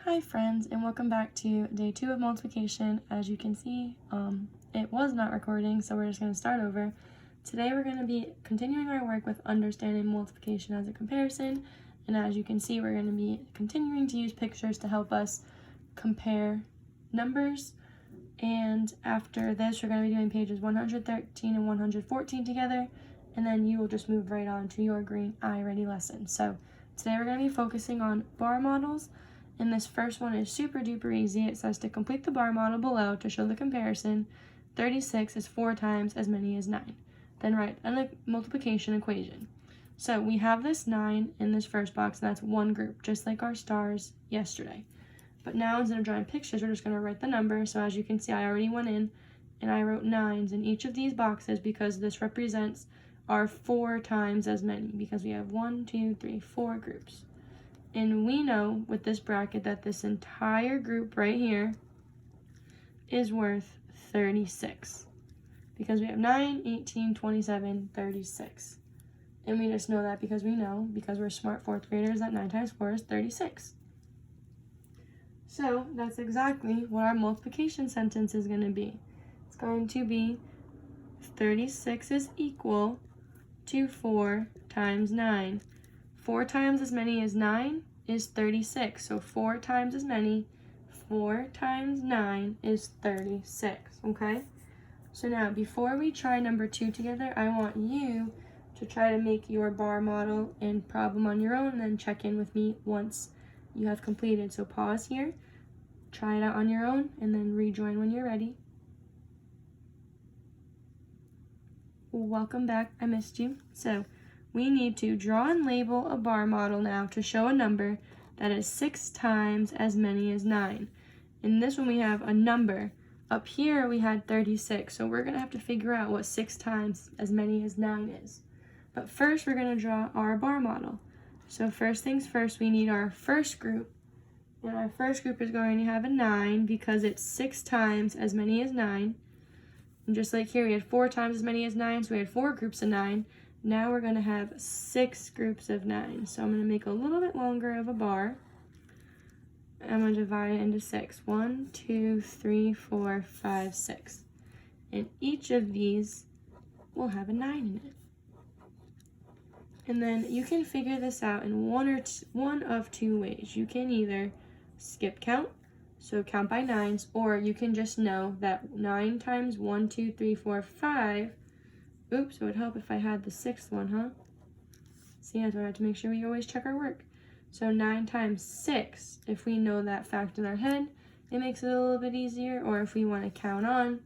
Hi friends, and welcome back to day 2 of multiplication. As you can see, it was not recording, so we're just going to start over. Today we're going to be continuing our work with understanding multiplication as a comparison, and as you can see, we're going to be continuing to use pictures to help us compare numbers. And after this, we're going to be doing pages 113 and 114 together, and then you will just move right on to your green iReady lesson. So today we're going to be focusing on bar models. And this first one is super duper easy. It says to complete the bar model below to show the comparison, 36 is 4 times as many as 9. Then write a multiplication equation. So we have this 9 in this first box, and that's one group, just like our stars yesterday. But now instead of drawing pictures, we're just going to write the number. So as you can see, I already went in and I wrote 9s in each of these boxes because this represents our 4 times as many, because we have 1, 2, 3, 4 groups. And we know with this bracket that this entire group right here is worth 36. Because we have 9, 18, 27, 36. And we just know that because we know, because we're smart 4th graders, that 9 times 4 is 36. So that's exactly what our multiplication sentence is going to be. It's going to be 36 is equal to 4 times 9. 4 times as many as 9 is 36. So 4 times as many, 4 times 9 is 36, okay? So now, before we try number 2 together, I want you to try to make your bar model and problem on your own, and then check in with me once you have completed. So pause here, try it out on your own, and then rejoin when you're ready. Welcome back, I missed you. So we need to draw and label a bar model now to show a number that is 6 times as many as 9. In this one we have a number. Up here we had 36, so we're going to have to figure out what 6 times as many as 9 is. But first we're going to draw our bar model. So first things first, we need our first group. And our first group is going to have a 9 because it's 6 times as many as 9. And just like here, we had 4 times as many as 9, so we had 4 groups of 9. Now we're going to have 6 groups of 9. So I'm going to make a little bit longer of a bar. I'm going to divide it into 6. 1, 2, 3, 4, 5, 6. And each of these will have a 9 in it. And then you can figure this out in one of two ways. You can either skip count, so count by 9s, or you can just know that 9 times 1, 2, 3, 4, 5. Oops, it would help if I had the 6th one, huh? See, that's why I have to make sure we always check our work. So 9 times 6, if we know that fact in our head, it makes it a little bit easier, or if we want to count on.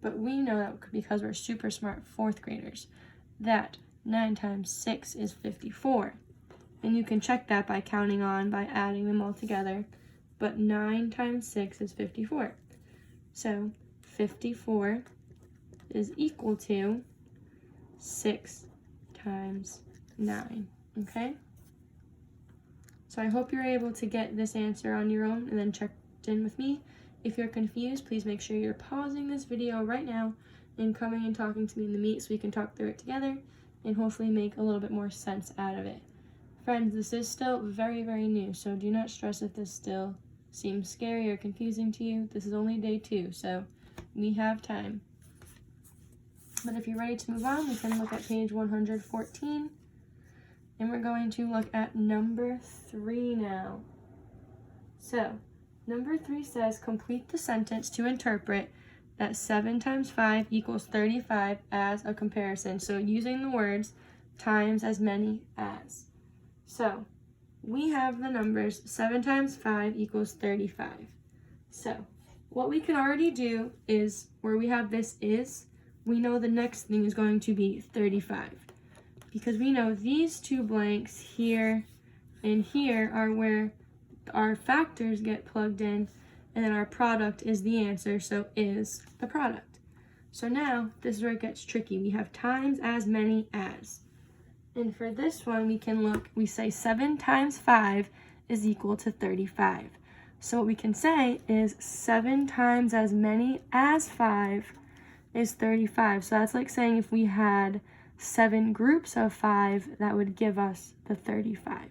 But we know that because we're super smart 4th graders, that 9 times 6 is 54. And you can check that by counting on, by adding them all together. But 9 times 6 is 54. So 54 is equal to 6 times 9, okay? So I hope you're able to get this answer on your own and then check in with me. If you're confused, please make sure you're pausing this video right now and coming and talking to me in the meet so we can talk through it together and hopefully make a little bit more sense out of it. Friends, this is still very, very new, so do not stress if this still seems scary or confusing to you. This is only day 2, so we have time. But if you're ready to move on, we can look at page 114. And we're going to look at number 3 now. So, number 3 says, complete the sentence to interpret that 7 times 5 equals 35 as a comparison. So, using the words times as many as. So, we have the numbers 7 times 5 equals 35. So, what we can already do is, where we have this is, we know the next thing is going to be 35. Because we know these two blanks here and here are where our factors get plugged in, and then our product is the answer, so is the product. So now, this is where it gets tricky. We have times as many as. And for this one, we can look, we say 7 times 5 is equal to 35. So what we can say is 7 times as many as 5 is 35. So that's like saying if we had 7 groups of 5, that would give us the 35.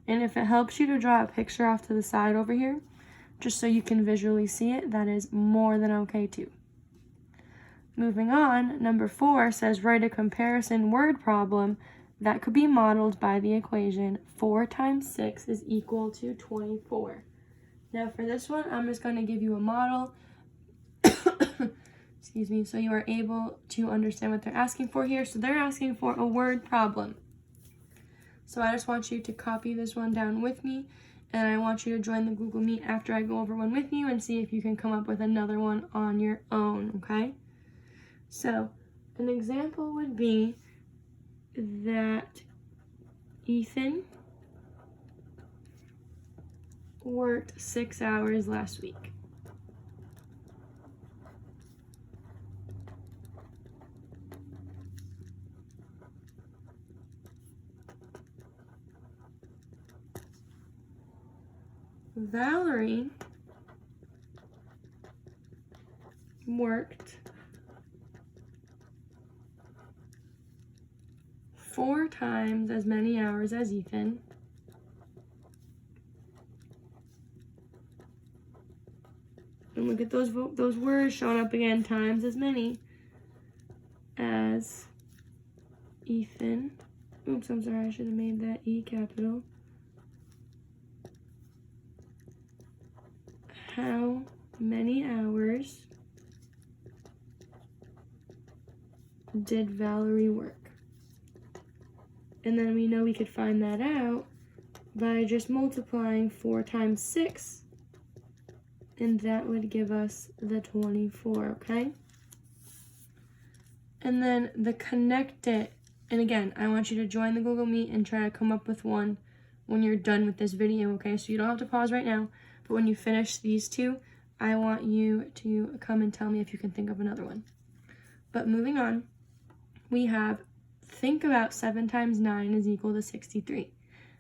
And if it helps you to draw a picture off to the side over here, just so you can visually see it, that is more than okay too. Moving on, number 4 says write a comparison word problem that could be modeled by the equation 4 times 6 is equal to 24. Now for this one, I'm just going to give you a model, excuse me, so you are able to understand what they're asking for here. So they're asking for a word problem. So I just want you to copy this one down with me, and I want you to join the Google Meet after I go over one with you and see if you can come up with another one on your own, okay? So an example would be that Ethan worked 6 hours last week. Valerie worked 4 times as many hours as Ethan. And look at those words showing up again, times as many as Ethan. Oops, I'm sorry, I should have made that E capital. How many hours did Valerie work? And then we know we could find that out by just multiplying 4 times 6, and that would give us the 24, okay? And then the connect it, and again, I want you to join the Google Meet and try to come up with one when you're done with this video, okay? So you don't have to pause right now, but when you finish these two, I want you to come and tell me if you can think of another one. But moving on, we have think about 7 times 9 is equal to 63.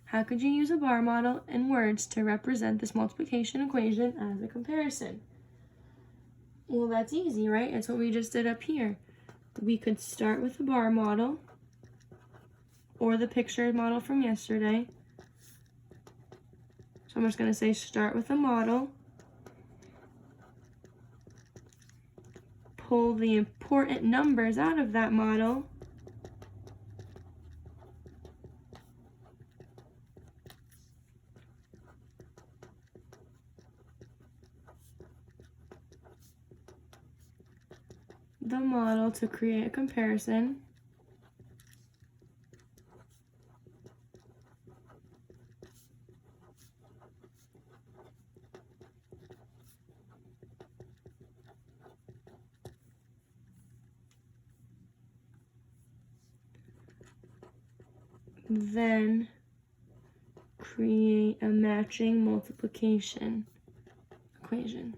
How could you use a bar model and words to represent this multiplication equation as a comparison? Well, that's easy, right? It's what we just did up here. We could start with the bar model or the pictured model from yesterday. So I'm just going to say start with a model, pull the important numbers out of that model, the model to create a comparison, then create a matching multiplication equation.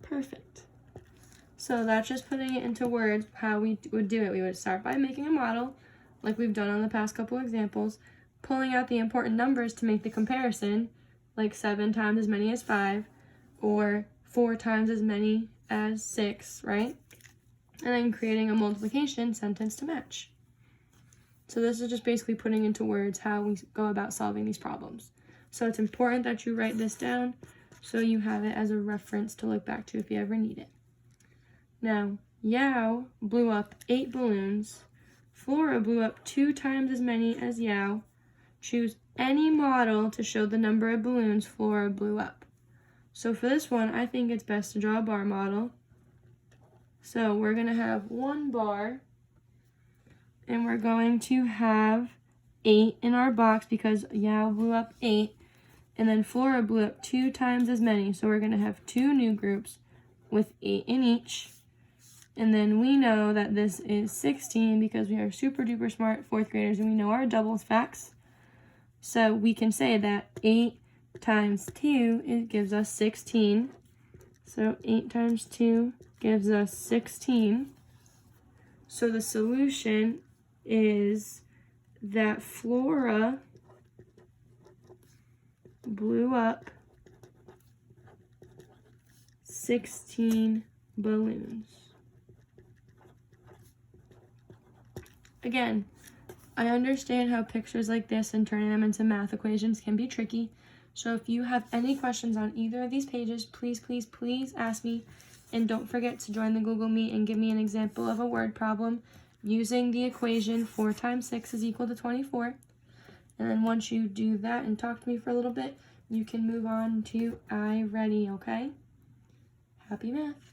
Perfect. So that's just putting it into words how we would do it. We would start by making a model, like we've done on the past couple examples, pulling out the important numbers to make the comparison, like 7 times as many as 5, or 4 times as many as 6, right? And then creating a multiplication sentence to match. So this is just basically putting into words how we go about solving these problems. So it's important that you write this down so you have it as a reference to look back to if you ever need it. Now, Yao blew up 8 balloons. Flora blew up 2 times as many as Yao. Choose any model to show the number of balloons Flora blew up. So for this one, I think it's best to draw a bar model. So we're going to have 1 bar, and we're going to have 8 in our box because Yao blew up 8, and then Flora blew up 2 times as many. So we're going to have 2 new groups with 8 in each. And then we know that this is 16 because we are super duper smart 4th graders and we know our doubles facts. So we can say that 8 times 2, it gives us 16. So 8 times 2 gives us 16. So the solution is that Flora blew up 16 balloons. Again, I understand how pictures like this and turning them into math equations can be tricky. So if you have any questions on either of these pages, please, please, please ask me. And don't forget to join the Google Meet and give me an example of a word problem using the equation 4 times 6 is equal to 24. And then once you do that and talk to me for a little bit, you can move on to iReady, okay? Happy math.